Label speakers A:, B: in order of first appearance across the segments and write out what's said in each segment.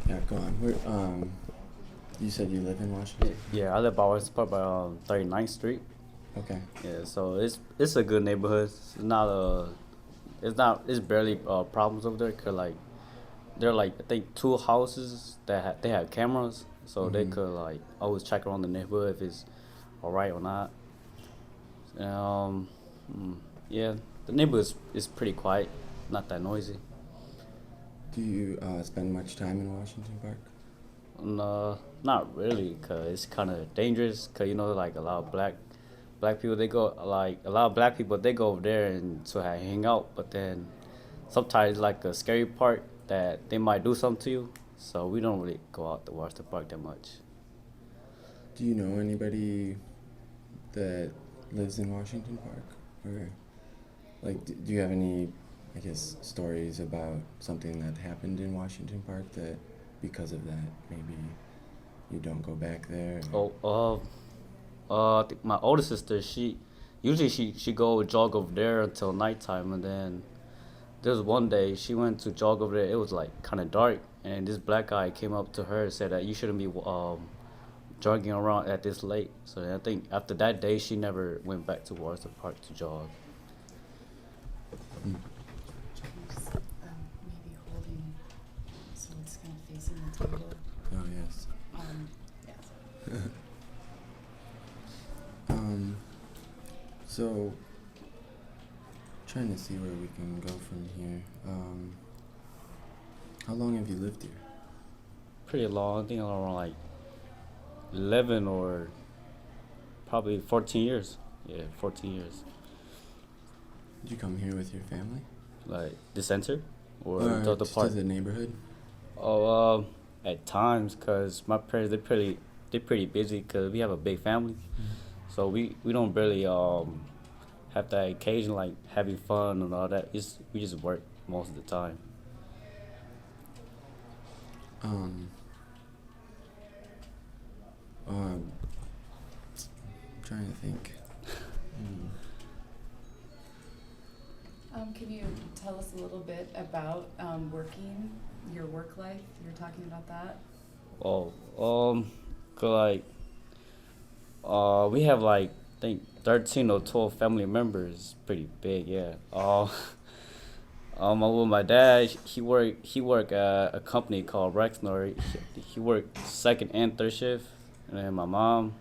A: Yeah, go on. You said you live in Washington?
B: Yeah, I live by 39th Street.
A: Okay.
B: Yeah, so it's a good neighborhood. It's barely problems over there. Cause like there are like I think two houses that they have cameras, so they could like always check around the neighborhood if it's all right or not. Um, yeah, the neighborhood is pretty quiet, not that noisy.
A: Do you spend much time in Washington Park?
B: No, not really, cause it's kind of dangerous. Cause like a lot of black people they go like a lot of black people they go over there and to hang out. But then sometimes like a scary part that they might do something to you. So we don't really go out to Washington Park that much.
A: Do you know anybody that lives in Washington Park? Or like, do you have any, I guess, stories about something that happened in Washington Park that because of that maybe you don't go back there?
B: I think my older sister, she go jog over there until nighttime, and then there was one day she went to jog over there. It was like kind of dark, and this black guy came up to her and said that you shouldn't be jogging around at this late. So then I think after that day, she never went back to Washington Park to jog.
C: Maybe holding so it's kind of facing the table.
A: Oh, yes.
C: Yes.
A: So, trying to see where we can go from here. How long have you lived here?
B: Pretty long. I think around like 11 or probably 14 years. Yeah, 14 years.
A: Did you come here with your family?
B: Like the center or the
A: just
B: park?
A: to the neighborhood?
B: Oh, at times, cause my parents they're pretty busy, cause we have a big family, so we don't really have that occasion like having fun and all that. We just work most of the time.
A: Trying to think.
C: Can you tell us a little bit about working, your work life? You were talking about that.
B: Oh, 'cause like we have like I think 13 or 12 family members. Pretty big, yeah. With my dad, he work at a company called Rexnor. He worked second and third shift, and then my mom.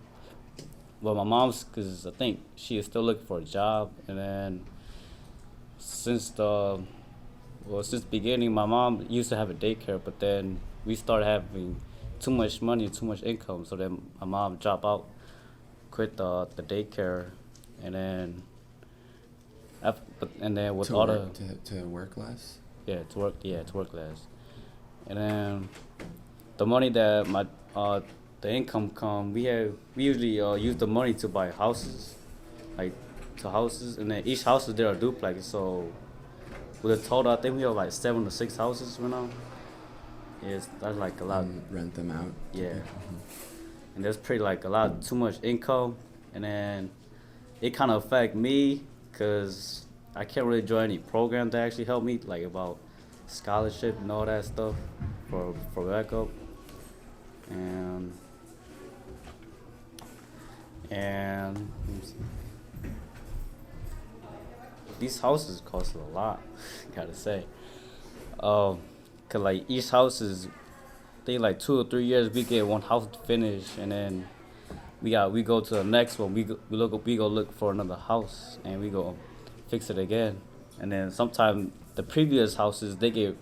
B: Well, my mom's because I think she is still looking for a job, and then since since the beginning, my mom used to have a daycare, but then we started having too much money, too much income, so then my mom dropped out, quit the daycare, and then with
A: To
B: all
A: work,
B: the
A: to work less?
B: to work less, and then the money that the income come, we usually use the money to buy houses, like to houses, and then each house is there a duplex. So with a total, I think we have like 7 to 6 houses right now. Yes, that's like a lot.
A: And rent them out. to
B: Yeah.
A: people?
B: And there's pretty like a lot too much income, and then it kind of affect me because I can't really join any program that actually help me, like about scholarship and all that stuff for backup, and and let me see. These houses cost a lot, gotta say. Cause like each house is, I think like 2 or 3 years we get one house finished, and then we go to the next one. We go look for another house, and we go fix it again. And then sometimes the previous houses they get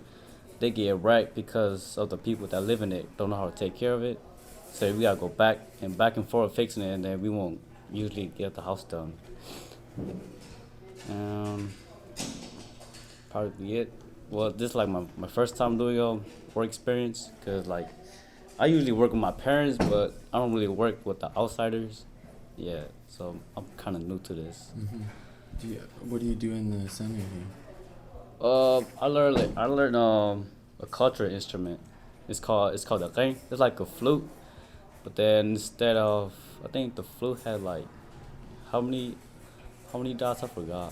B: wrecked because of the people that live in it don't know how to take care of it. So we gotta go back and forth fixing it, and then we won't usually get the house done. Um, Probably it. Well, this is like my first time doing work experience, cause like I usually work with my parents, but I don't really work with the outsiders. Yeah, so I'm kind of new to this.
A: What do you do in the summer here?
B: I learned a cultural instrument. It's called the kayeng. It's like a flute, but then instead of, I think the flute had like how many dots I forgot.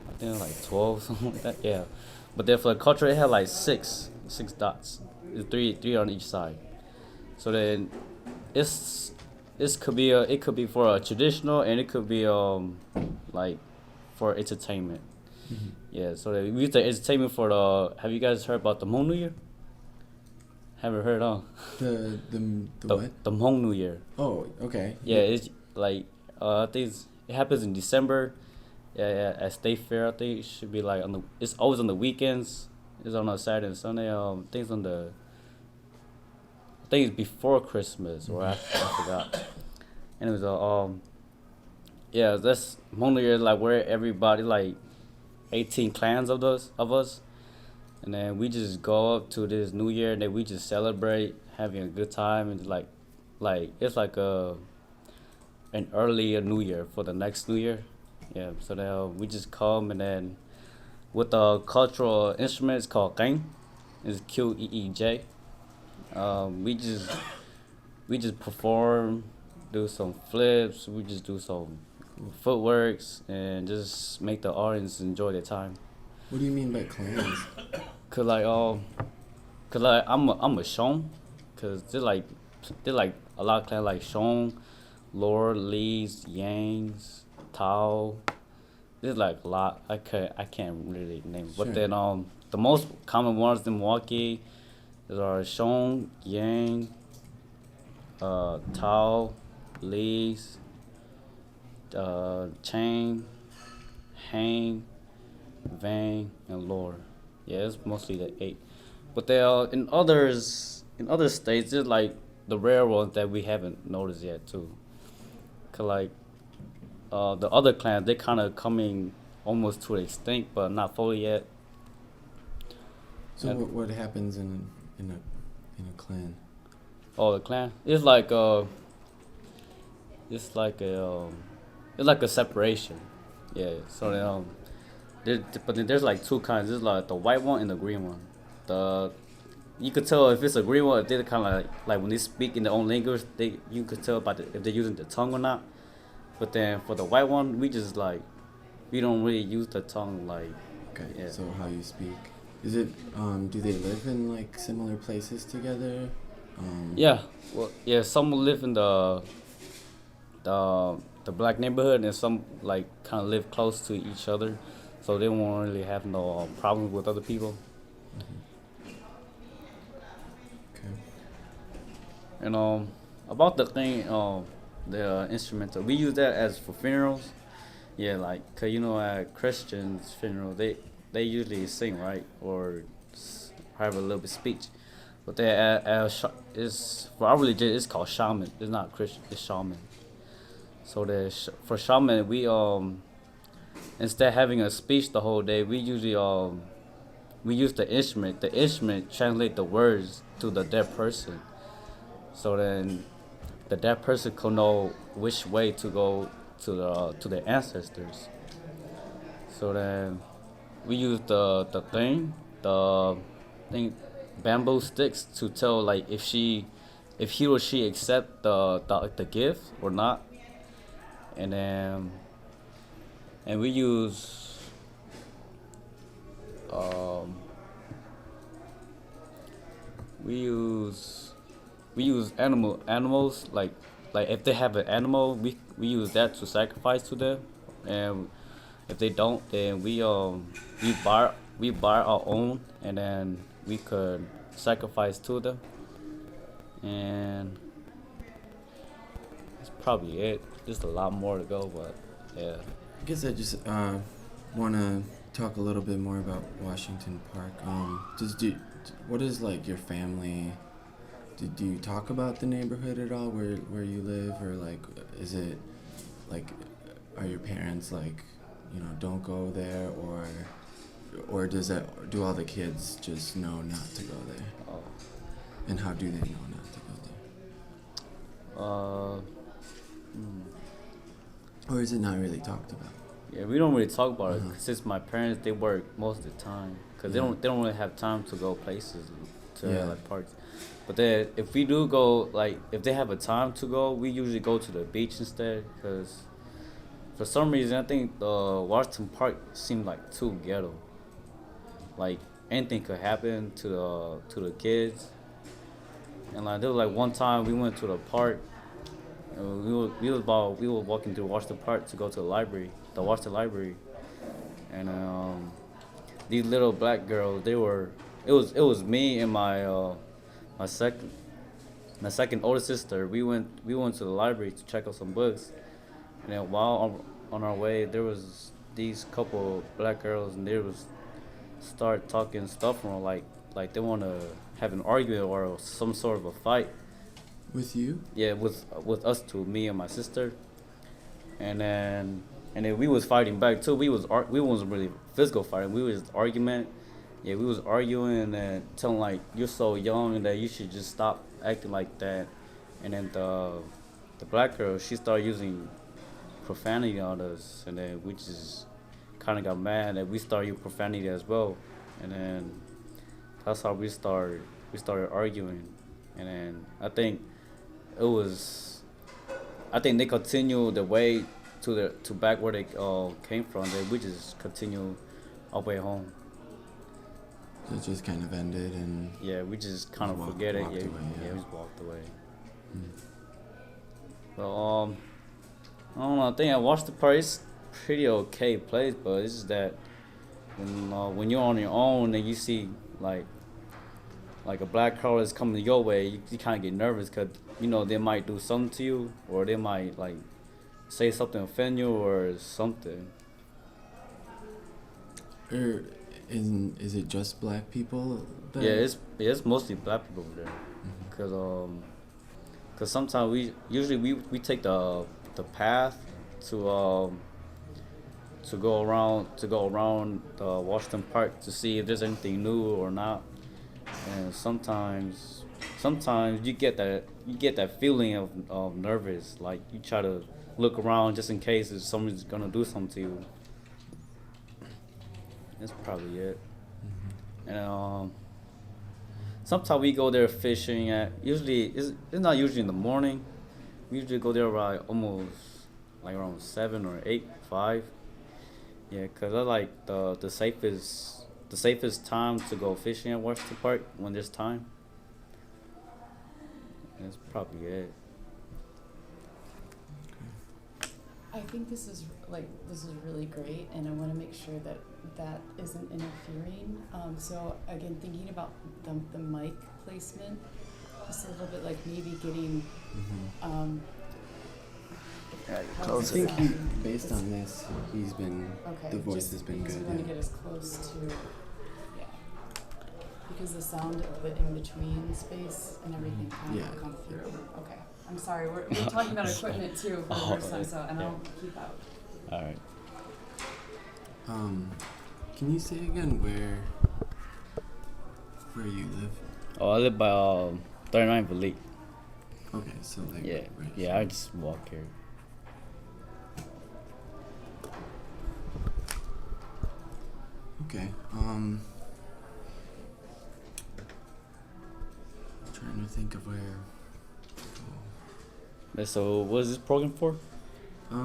B: I think like 12 something like that. Yeah, but then for the culture it had like six dots. It's three on each side. So then it's it could be for a traditional, and it could be like for entertainment. Yeah, so they we use the entertainment for the. Have you guys heard about the Hmong New Year? Haven't heard, huh?
A: The what?
B: The Hmong New Year.
A: Oh, okay.
B: Yeah, it's like I think it happens in December. Yeah, yeah, at State Fair. I think it should be like on the. It's always on the weekends. It's on a Saturday and Sunday. I think it's on the. I think it's before Christmas or after. I forgot. And it was yeah, that's Hmong New Year, like where everybody like 18 clans of us, and then we just go up to this New Year, and then we just celebrate, having a good time, and like it's like an early New Year for the next New Year. Yeah, so then we just come, and then with the cultural instrument, it's called Kayeng. It's Qeej. We just perform, do some flips. We just do some footworks, and just make the audience enjoy their time.
A: What do you mean by clans?
B: Cause like I'm a Shon, cause they're like a lot of clans like Shon, Lord, Lees, Yangs, Tao. There's like a lot. I can't really name.
A: Sure.
B: But then the most common ones in Milwaukee are Shon, Yang, Tao, Lees, Chain, Hang, Vang, and Lore. Yeah, it's mostly the 8. But they are in other states. There's like the rare ones that we haven't noticed yet too. Cause like the other clans, they kind of coming almost to extinct, but not fully yet.
A: So
B: And
A: what happens in a clan?
B: oh, the clan, it's like a separation. Yeah. So then, but then there's like two kinds. There's like the white one and the green one. The You could tell if it's a green one, if they're kind of like when they speak in their own language, you could tell if they're using the tongue or not. But then for the white one, we don't really use the tongue like.
A: Okay.
B: Yeah.
A: So how you speak? Is it do they live in like similar places together?
B: Yeah. Well, yeah. Some live in the black neighborhood, and some like kind of live close to each other, so they won't really have no problems with other people.
A: Okay.
B: And about the thing, the instrumental, we use that as for funerals. Yeah, like 'cause at Christians' funeral, they usually sing, right, or have a little bit speech. But they is for our religion, it's called shaman. It's not Christian. It's shaman. So for shaman, we instead of having a speech the whole day, we usually we use the instrument. The instrument translate the words to the dead person. So then that person could know which way to go to the ancestors. So then we use the thing bamboo sticks to tell like if he or she accept the gift or not, and then and um we use we use animals like if they have an animal we use that to sacrifice to them, and if they don't then we buy our own, and then we could sacrifice to them, and that's probably it. Just a lot more to go, but yeah.
A: I guess I just want to talk a little bit more about Washington Park. What is like your family? Do you talk about the neighborhood at all where you live, or like is it like are your parents like don't go there, or do all the kids just know not to go there?
B: Oh.
A: And how do they know not to go
B: Uh,
A: there? Or is it not really talked about?
B: yeah, we don't really talk about it
A: Uh-huh.
B: since my parents they work most of the time because
A: Yeah.
B: they don't really have time to go places to
A: Yeah.
B: like parks. But then if we do go, like if they have a time to go, we usually go to the beach instead because for some reason I think the Washington Park seemed like too ghetto. Like anything could happen to the kids, and like there was like one time we went to the park. We were walking through Washington Park to go to the Washington Library, and these little black girls. It was me and my second my second older sister. We went to the library to check out some books, and then while on our way, there was these couple black girls, and they was start talking stuff from like they want to have an argument or some sort of a fight.
A: With you?
B: Yeah, with us two, me and my sister, and then we was fighting back too. We wasn't really physical fighting. We was argument. Yeah, we was arguing and telling like you're so young and that you should just stop acting like that. And then the black girl she started using profanity on us, and then we just kind of got mad that we started using profanity as well. And then that's how we started arguing, and then it was I think they continued the way to back where they came from. Then we just continue our way home.
A: So it just kind of ended and.
B: Yeah, we just kind of
A: Walked
B: forget it.
A: away, yeah.
B: We just walked away.
A: Mm.
B: But I don't know. I think I watched the place. Pretty okay place, but it's just that when you're on your own and you see like a black car is coming your way, you kind of get nervous because they might do something to you, or they might like say something offend you or something.
A: Or is it just black people?
B: Yeah, it's mostly black people over there, cause sometimes we take the path to go around Washington Park to see if there's anything new or not, and sometimes you get that feeling of nervous, like you try to look around just in case if someone's gonna do something to you. That's probably it. And sometimes we go there fishing at usually it's not usually in the morning. We usually go there around almost like around 7 or 8, 5. Yeah, cause I like the safest time to go fishing at Washington Park when there's time. That's probably it.
C: I think this is really great, and I want to make sure that that isn't interfering. So again, thinking about the mic placement, just a little bit like maybe getting.
A: I
C: how's
A: think
C: the sound?
A: based on this, he's been
C: Okay,
A: the voice
C: just
A: has been
C: because
A: good.
C: we want to
A: Yeah.
C: get as close to, yeah, because the sound of the in between space and everything kind of
A: Yeah.
C: will come through. Okay, I'm sorry, we're talking about equipment too for the first time, so and I'll keep out.
B: All right.
A: Can you say again where you live?
B: Oh, I live by 39 Elite.
A: Okay, so like
B: Yeah,
A: right
B: yeah.
A: here.
B: I just walk here.
A: Okay. Trying to think of where.
B: So, what is this program for?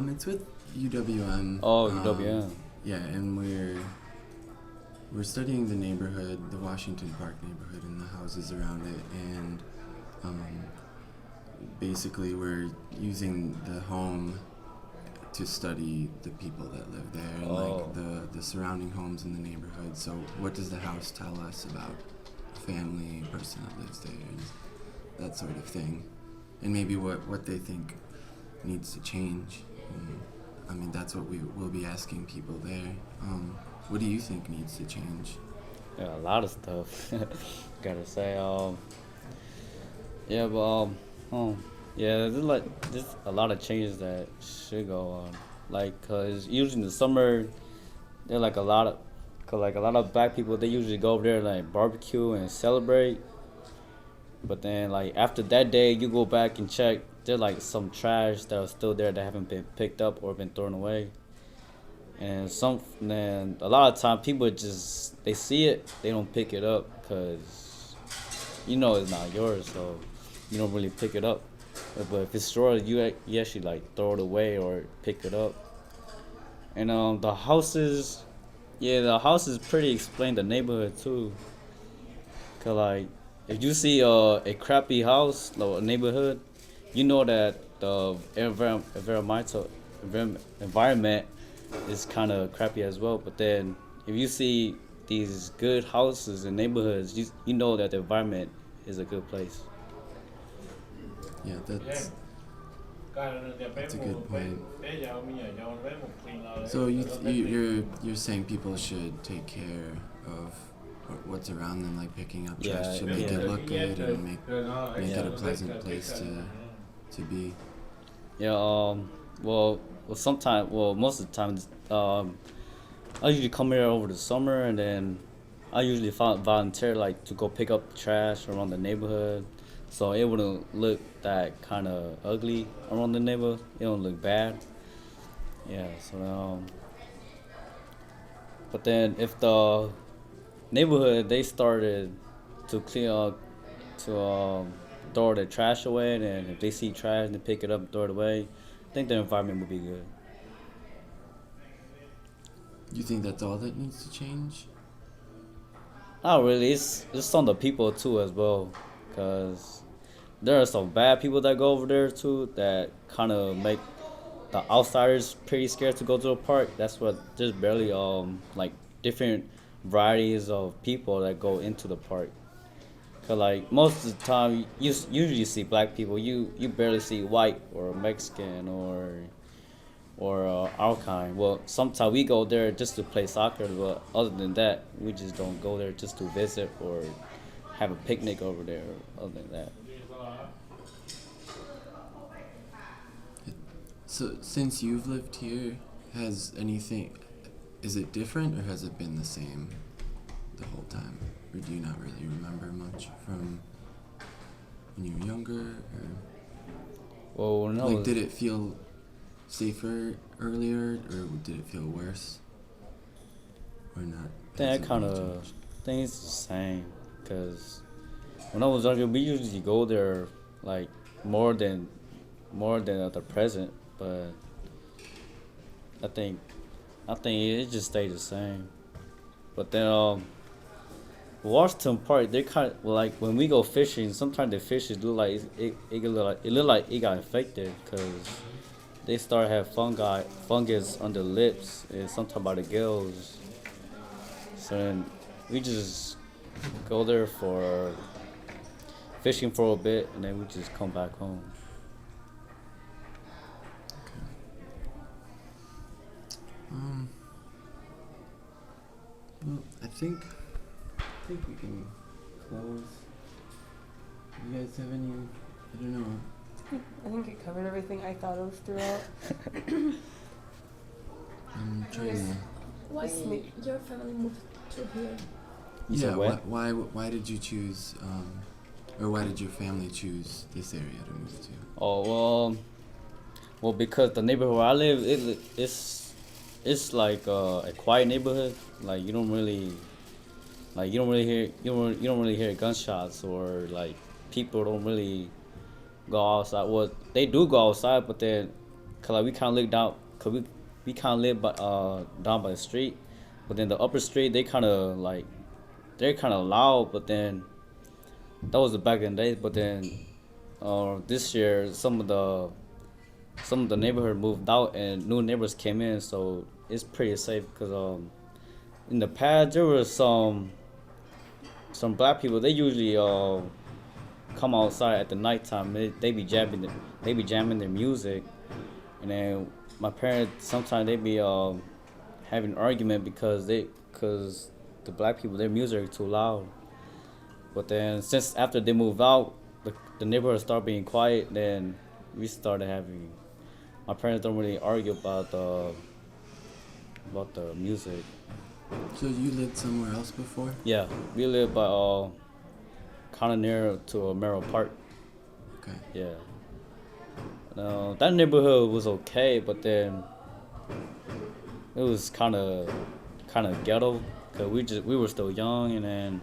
A: It's with UWM.
B: Oh, UWM.
A: Yeah, and we're studying the neighborhood, the Washington Park neighborhood, and the houses around it, and um, basically we're using the home to study the people that live there and like the surrounding homes in the neighborhood. So what does the house tell us about a family, a person that lives there, and that sort of thing, and maybe what they think needs to change. I mean, that's what we will be asking people there. What do you think needs to change?
B: Yeah, a lot of stuff. Gotta say, yeah, but yeah, there's a lot of changes that should go on. Like, cause usually in the summer, there like a lot of, cause like a lot of black people they usually go over there like barbecue and celebrate. But then like after that day, you go back and check. There's like some trash that are still there that haven't been picked up or been thrown away. And then a lot of time people just they see it, they don't pick it up because you know it's not yours, so you don't really pick it up. But if it's yours, you actually like throw it away or pick it up. And the houses, yeah, the houses pretty explain the neighborhood too. Cause like if you see a crappy house or a neighborhood, you know that the environment is kind of crappy as well. But then if you see these good houses and neighborhoods, you know that the environment is a good place.
A: Yeah, that's a good point. So you're saying people should take care of what's around them, like picking up trash
B: Yeah,
A: to make
B: yeah.
A: it look good and make it a
B: Yeah.
A: pleasant place to be.
B: Yeah. Most of the time, I usually come here over the summer, and then I usually volunteer like to go pick up trash around the neighborhood, so it wouldn't look that kind of ugly around the neighborhood. It don't look bad. Yeah. So but then if the neighborhood they started to clean up to throw the trash away, and if they see trash, they pick it up and throw it away. I think the environment would be good.
A: You think that's all that needs to change?
B: Not really. It's on the people too as well, cause there are some bad people that go over there too that kind of make the outsiders pretty scared to go to a park. That's what there's barely like different varieties of people that go into the park. Cause like most of the time usually see black people. You barely see white or Mexican or our kind. Well, sometimes we go there just to play soccer, but other than that, we just don't go there just to visit or have a picnic over there. Other than that,
A: So since you've lived here, is it different or has it been the same the whole time? Or do you not really remember much from when you were younger? Or
B: well, no,
A: like, did it feel safer earlier or did it feel worse? Or not? Has
B: that
A: it
B: kind
A: really
B: of
A: changed?
B: thing is the same. Cause when I was younger, we usually go there like more than at the present, but I think it just stayed the same. But then Washington Park, they kind of like when we go fishing. Sometimes the fishes look like it look like it got infected because they start have fungus on the lips and sometimes by the gills. So then we just go there for fishing for a bit and then we just come back home.
A: Um, well, I think we can close. You guys have any? I don't know.
D: I think it covered everything I thought of throughout.
A: I'm trying
D: Yes.
A: to.
E: Why
D: Just me.
E: your family moved to here?
B: You
A: Yeah.
B: said what?
A: Why did you choose Or why did your family choose this area to move to?
B: Oh well, because the neighborhood where I live, it's like a quiet neighborhood. Like you don't really hear gunshots or like people don't really go outside. Well, they do go outside, but then cause like we kind of live down, cause we kind of live down by the street, but then the upper street they kind of like they're kind of loud, but then that was the back in the day. But then this year some of the neighborhood moved out and new neighbors came in, so it's pretty safe. Cause in the past there was some black people. They usually come outside at the nighttime. They be jamming their music, and then my parents sometimes they be having an argument because the black people their music is too loud. But then since after they moved out, the neighborhood started being quiet. Then we started having my parents don't really argue about the music.
A: So you lived somewhere else before?
B: Yeah, we live by kind of near to Merrill Park.
A: Okay.
B: Yeah. That neighborhood was okay, but then it was kind of ghetto because we were still young, and then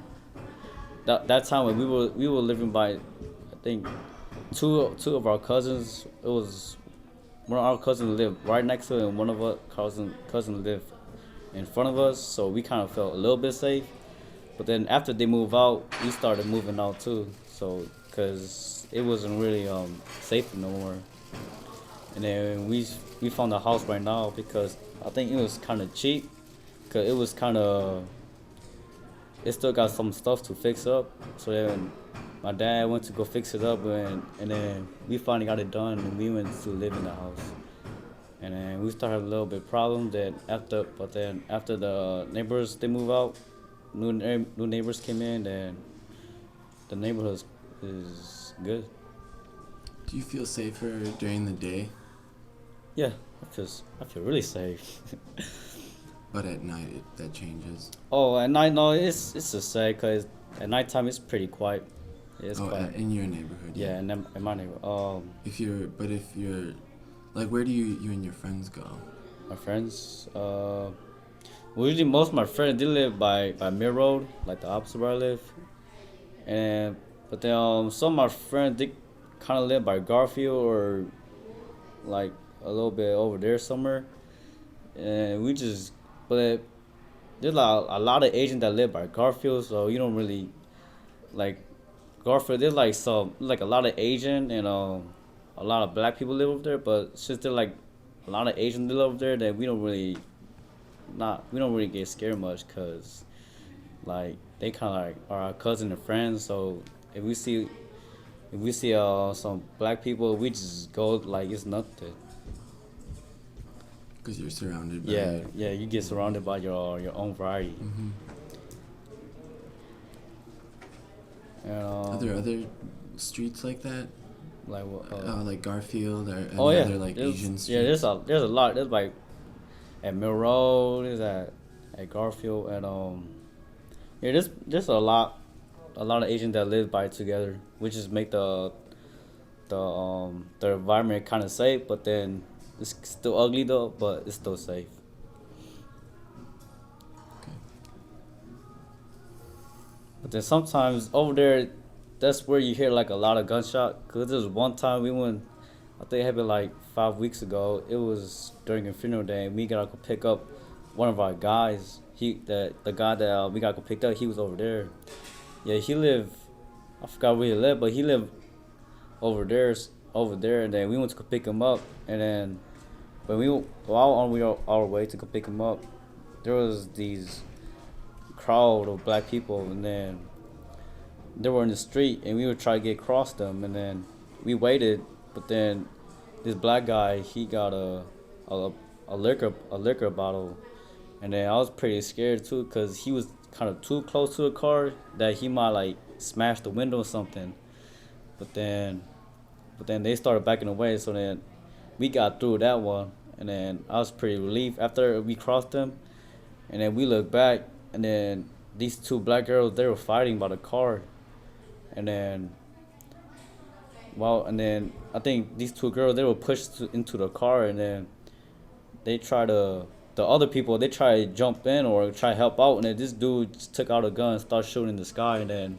B: that time when we were living by, I think two of our cousins. It was one of our cousins lived right next to it, and one of our cousin lived in front of us, so we kind of felt a little bit safe. But then after they moved out, we started moving out too. So, cause it wasn't really safe no more. And then we found a house right now because I think it was kind of cheap. Cause it was kind of it still got some stuff to fix up. So then my dad went to go fix it up, and then we finally got it done, and we went to live in the house. And then we started having a little bit of problem. Then after the neighbors they move out, new neighbors came in, then the neighborhood is good.
A: Do you feel safer during the day?
B: Yeah, I feel really safe.
A: But at night, that changes.
B: Oh, at night no, it's just sad because at nighttime it's pretty quiet. It's quiet.
A: In your neighborhood.
B: Yeah, and in my neighborhood.
A: If you're, like, where do you and your friends go?
B: My friends, well, usually most of my friends they live by Mill Road, like the opposite where I live, but then some of my friends they kind of live by Garfield or like a little bit over there somewhere, and but there's a lot of Asians that live by Garfield, so you don't really like Garfield. There's like a lot of Asian and a lot of black people live over there, but since there's like a lot of Asians live over there, then we don't really get scared much, cause like they kind of like are our cousin and friends. So if we see some black people, we just go like it's nothing.
A: Because you're surrounded by.
B: Yeah, you get surrounded by your own variety.
A: Mm-hmm.
B: And,
A: Are there other streets like that?
B: like what?
A: Like Garfield or
B: Oh yeah,
A: other like Asian streets?
B: yeah. There's a lot. There's like at Mill Road. There's at Garfield and yeah. There's a lot of Asians that live by together, which is make the environment kind of safe. But then it's still ugly though, but it's still safe.
A: Okay.
B: But then sometimes over there, that's where you hear like a lot of gunshot. Cause there's one time we went, I think it happened like 5 weeks ago. It was during a funeral day, and we got to pick up one of our guys. The guy that we got to pick up, he was over there. Yeah, he lived. I forgot where he lived, but he lived over there. And then we went to go pick him up, and then while on our way to go pick him up, there was these crowd of black people, and then they were in the street, and we would try to get across them, and then we waited, but then this black guy he got a liquor bottle, and then I was pretty scared too, cause he was kind of too close to the car that he might like smash the window or something, but then they started backing away, so then we got through that one, and then I was pretty relieved after we crossed them, and then we looked back, and then these two black girls they were fighting by the car. And then well, and then I think these two girls they were pushed into the car, and then they try to the other people they try to jump in or try to help out, and then this dude just took out a gun and started shooting in the sky, and then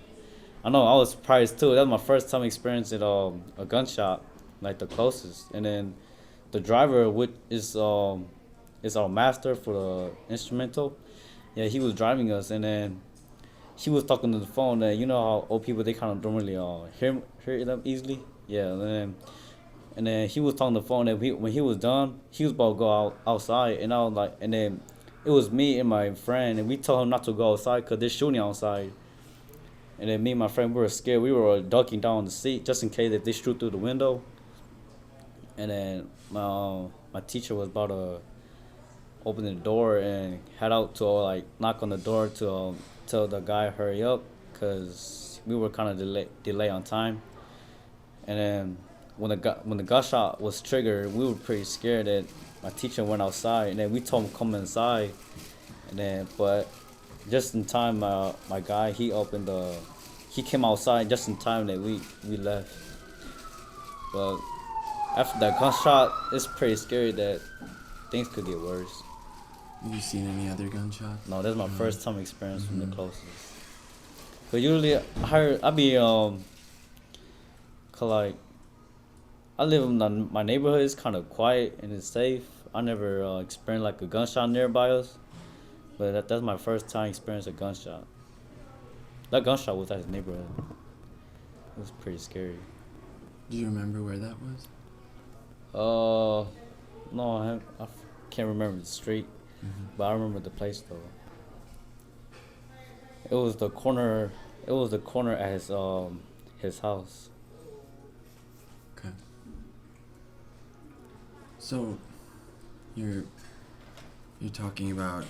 B: I know I was surprised too. That was my first time experiencing a gunshot, like the closest, and then the driver which is our master for the instrumental. Yeah, he was driving us, and then he was talking to the phone. And you know how old people they kind of don't really hear them easily. Yeah, and then he was talking to the phone. And when he was done, he was about to go outside, and I was like, and then it was me and my friend, and we told him not to go outside because they're shooting outside. And then me and my friend we were scared. We were ducking down the seat just in case if they shoot through the window. And then my teacher was about to open the door and head out to like knock on the door to tell the guy hurry up because we were kind of delay on time. And then when the gunshot was triggered, we were pretty scared that my teacher went outside, and then we told him come inside. And then but just in time, my guy he came outside just in time that we left. But after that gunshot, it's pretty scary that things could get worse.
A: Have you seen any other gunshots?
B: No, that's my first time experience from the closest. But usually I be 'cause like I live in my neighborhood is kind of quiet and it's safe. I never experienced like a gunshot nearby us, but that's my first time experiencing a gunshot. That gunshot was at his neighborhood. It was pretty scary.
A: Do you remember where that was?
B: No, I can't remember the street, but I remember the place though. It was the corner. It was the corner at his house.
A: Okay. So, you're talking about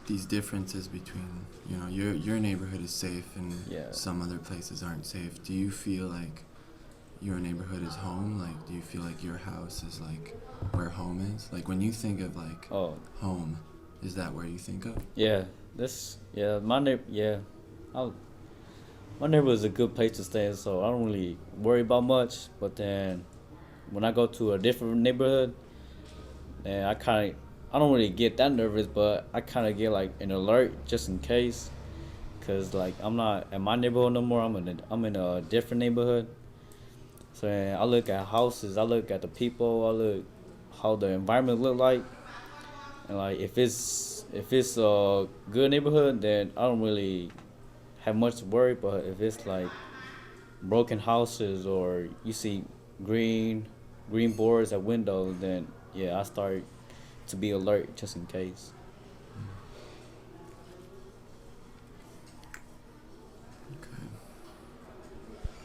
A: these differences between, you know, your neighborhood is safe and
B: Yeah.
A: some other places aren't safe. Do you feel like your neighborhood is home? Like, do you feel like your house is like where home is? Like, when you think of like home, is that where you think of?
B: Yeah, my neighborhood is a good place to stay, so I don't really worry about much. But then when I go to a different neighborhood, then I don't really get that nervous, but I kind of get like an alert just in case, cause like I'm not at my neighborhood no more. I'm in a different neighborhood. So then I look at houses, I look at the people, I look how the environment look like, and like if it's a good neighborhood, then I don't really have much to worry. But if it's like broken houses or you see green boards at windows, then yeah, I start to be alert just in case.
A: Okay.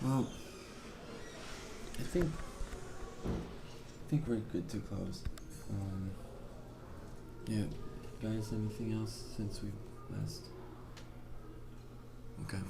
A: Well, I think we're good to close. Yeah, guys, anything else since we last? Okay.